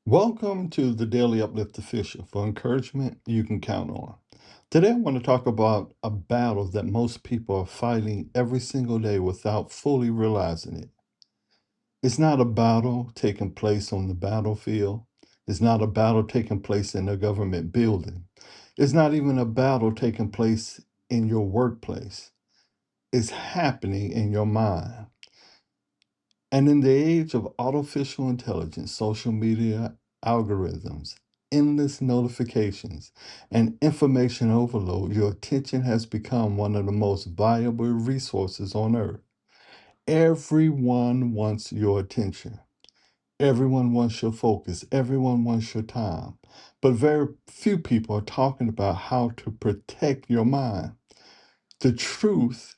Welcome to the Daily Uplift Official for encouragement you can count on. Today, I want to talk about a battle that most people are fighting every single day without fully realizing it. It's not a battle taking place on the battlefield. It's not a battle taking place in a government building. It's not even a battle taking place in your workplace. It's happening in your mind. And in the age of artificial intelligence, social media algorithms, endless notifications, and information overload, your attention has become one of the most valuable resources on earth. Everyone wants your attention. Everyone wants your focus. Everyone wants your time. But very few people are talking about how to protect your mind. The truth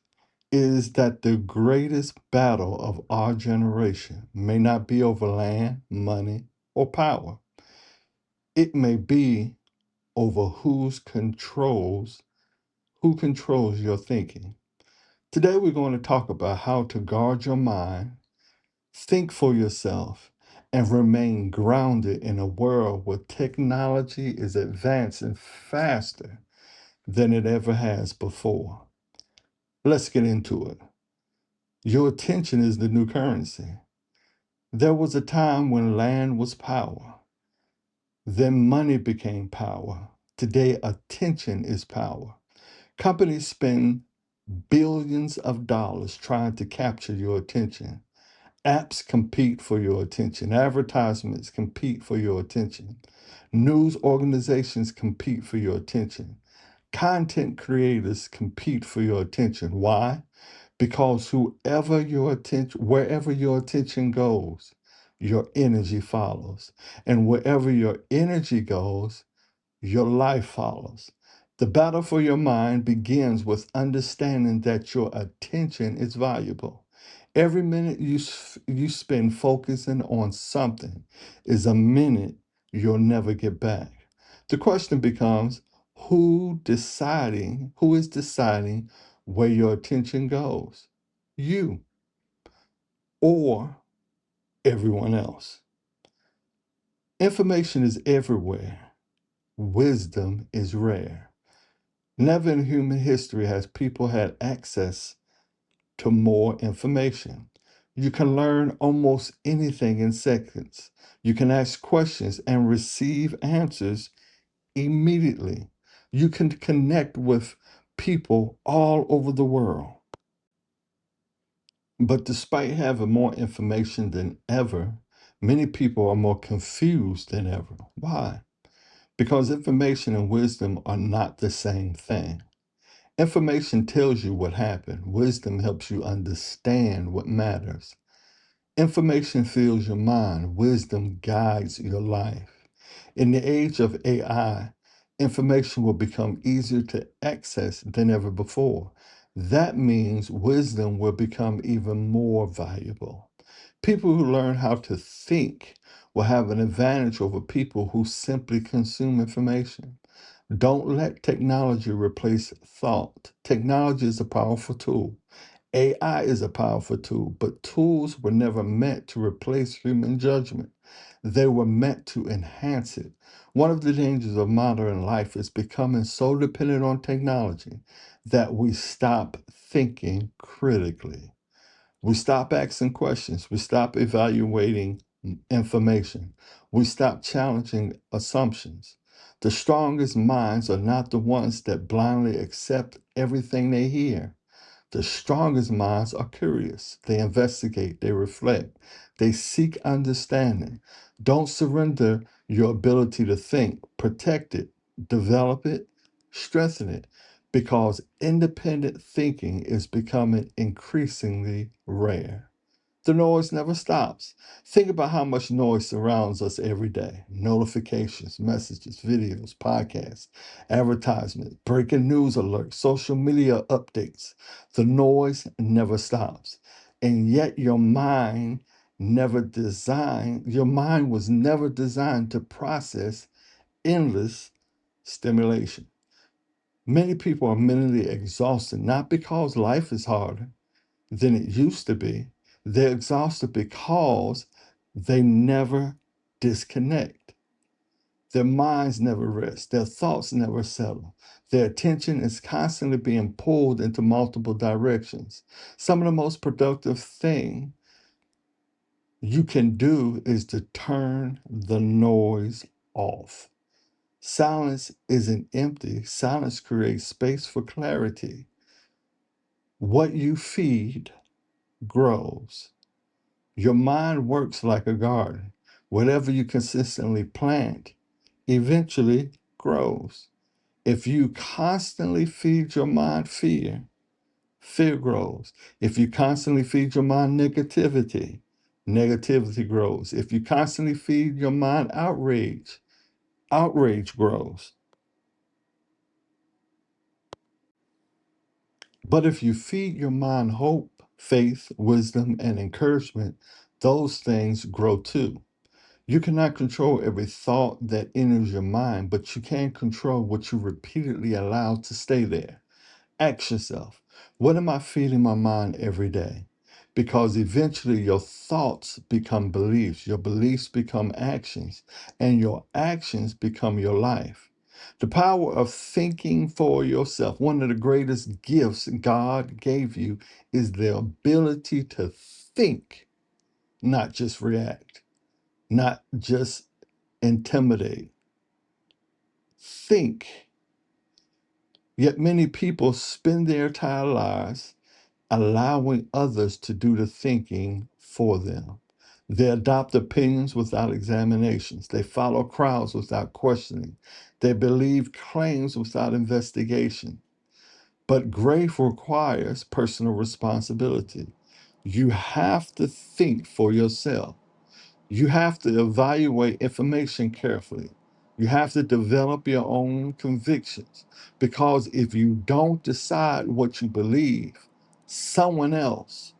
is that the greatest battle of our generation may not be over land, money, or power. It may be over who controls your thinking. Today we're going to talk about how to guard your mind, think for yourself, and remain grounded in a world where technology is advancing faster than it ever has before. Let's get into it. Your attention is the new currency. There was a time when land was power. Then money became power. Today, attention is power. Companies spend billions of dollars trying to capture your attention. Apps compete for your attention. Advertisements compete for your attention. News organizations compete for your attention. Content creators compete for your attention. Why? Because wherever your attention goes, your energy follows. And wherever your energy goes, your life follows. The battle for your mind begins with understanding that your attention is valuable. Every minute you spend focusing on something is a minute you'll never get back. The question becomes, who is deciding where your attention goes? You or everyone else. Information is everywhere. Wisdom is rare. Never in human history has people had access to more information. You can learn almost anything in seconds. You can ask questions and receive answers immediately. You can connect with people all over the world. But despite having more information than ever, many people are more confused than ever. Why? Because information and wisdom are not the same thing. Information tells you what happened. Wisdom helps you understand what matters. Information fills your mind. Wisdom guides your life. In the age of AI, information will become easier to access than ever before. That means wisdom will become even more valuable. People who learn how to think will have an advantage over people who simply consume information. Don't let technology replace thought. Technology is a powerful tool. AI is a powerful tool, but tools were never meant to replace human judgment. They were meant to enhance it. One of the dangers of modern life is becoming so dependent on technology that we stop thinking critically. We stop asking questions. We stop evaluating information. We stop challenging assumptions. The strongest minds are not the ones that blindly accept everything they hear. The strongest minds are curious. They investigate, they reflect, they seek understanding. Don't surrender your ability to think. Protect it, develop it, strengthen it, because independent thinking is becoming increasingly rare. The noise never stops. Think about how much noise surrounds us every day. Notifications, messages, videos, podcasts, advertisements, breaking news alerts, social media updates. The noise never stops. And yet your mind was never designed to process endless stimulation. Many people are mentally exhausted, not because life is harder than it used to be. They're exhausted because they never disconnect. Their minds never rest. Their thoughts never settle. Their attention is constantly being pulled into multiple directions. Some of the most productive thing you can do is to turn the noise off. Silence isn't empty. Silence creates space for clarity. What you feed grows. Your mind works like a garden. Whatever you consistently plant eventually grows. If you constantly feed your mind fear, fear grows. If you constantly feed your mind negativity, negativity grows. If you constantly feed your mind outrage, outrage grows. But if you feed your mind hope, faith, wisdom, and encouragement, those things grow too. You cannot control every thought that enters your mind, but you can control what you repeatedly allow to stay there. Ask yourself, what am I feeding my mind every day? Because eventually your thoughts become beliefs, your beliefs become actions, and your actions become your life. The power of thinking for yourself, one of the greatest gifts God gave you, is the ability to think, not just react, not just intimidate. Think. Yet many people spend their entire lives allowing others to do the thinking for them. They adopt opinions without examinations. They follow crowds without questioning. They believe claims without investigation. But grace requires personal responsibility. You have to think for yourself. You have to evaluate information carefully. You have to develop your own convictions. Because if you don't decide what you believe, someone else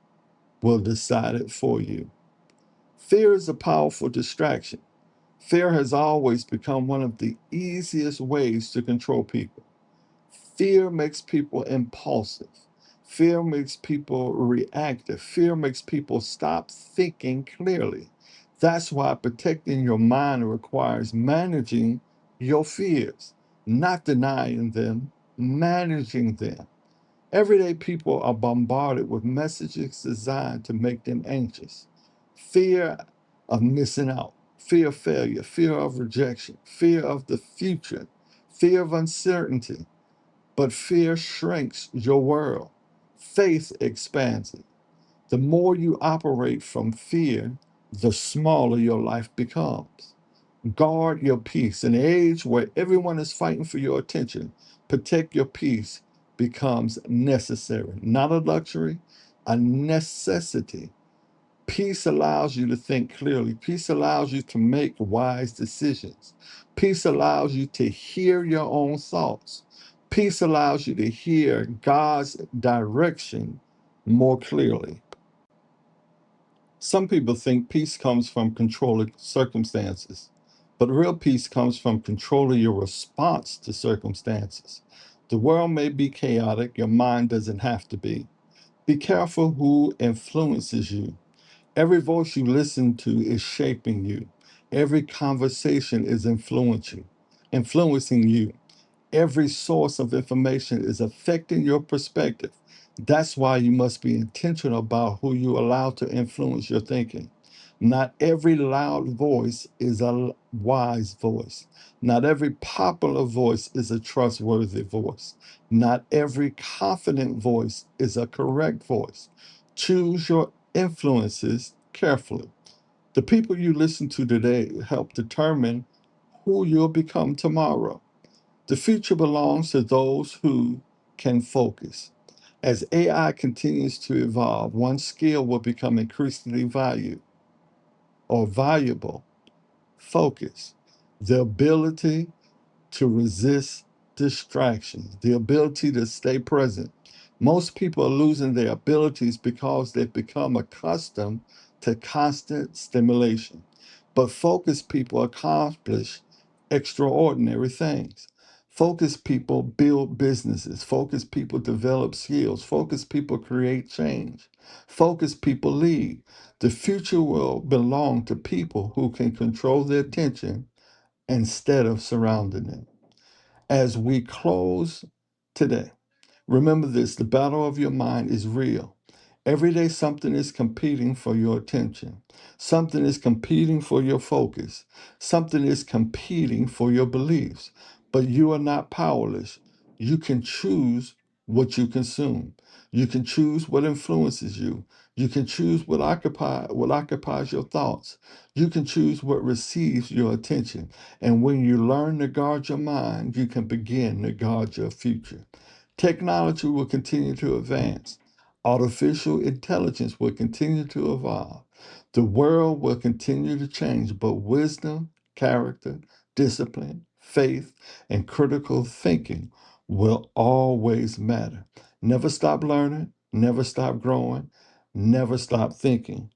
will decide it for you. Fear is a powerful distraction. Fear has always become one of the easiest ways to control people. Fear makes people impulsive. Fear makes people reactive. Fear makes people stop thinking clearly. That's why protecting your mind requires managing your fears, not denying them, managing them. Everyday people are bombarded with messages designed to make them anxious. Fear of missing out, fear of failure, fear of rejection, fear of the future, fear of uncertainty. But fear shrinks your world. Faith expands it. The more you operate from fear, the smaller your life becomes. Guard your peace. In an age where everyone is fighting for your attention, protect your peace becomes necessary, not a luxury, a necessity. Peace allows you to think clearly. Peace allows you to make wise decisions. Peace allows you to hear your own thoughts. Peace allows you to hear God's direction more clearly. Some people think peace comes from controlling circumstances, but real peace comes from controlling your response to circumstances. The world may be chaotic, your mind doesn't have to be. Be careful who influences you. Every voice you listen to is shaping you. Every conversation is influencing you. Every source of information is affecting your perspective. That's why you must be intentional about who you allow to influence your thinking. Not every loud voice is a wise voice. Not every popular voice is a trustworthy voice. Not every confident voice is a correct voice. Choose your influences carefully. The people you listen to today help determine who you'll become tomorrow. The future belongs to those who can focus. As AI continues to evolve, one skill will become increasingly valuable: focus. The ability to resist distractions, the ability to stay present. Most people are losing their abilities because they've become accustomed to constant stimulation. But focused people accomplish extraordinary things. Focused people build businesses. Focused people develop skills. Focused people create change. Focused people lead. The future will belong to people who can control their attention instead of surrounding them. As we close today, remember this: the battle of your mind is real. Every day, something is competing for your attention. Something is competing for your focus. Something is competing for your beliefs. But you are not powerless. You can choose what you consume. You can choose what influences you. You can choose what occupies your thoughts. You can choose what receives your attention. And when you learn to guard your mind, you can begin to guard your future. Technology will continue to advance. Artificial intelligence will continue to evolve. The world will continue to change, but wisdom, character, discipline, faith, and critical thinking will always matter. Never stop learning, never stop growing, never stop thinking,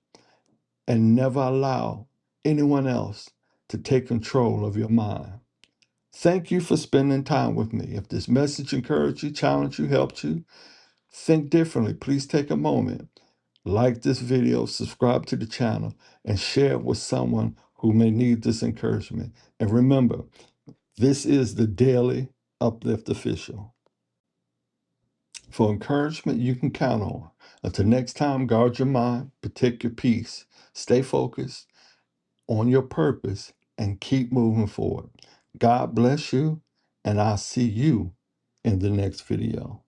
and never allow anyone else to take control of your mind. Thank you for spending time with me. If this message encouraged you, challenged you, helped you think differently, please take a moment, like this video, subscribe to the channel, and share it with someone who may need this encouragement. And remember, this is the Daily Uplift Official. For encouragement you can count on. Until next time, guard your mind, protect your peace, stay focused on your purpose, and keep moving forward. God bless you, and I'll see you in the next video.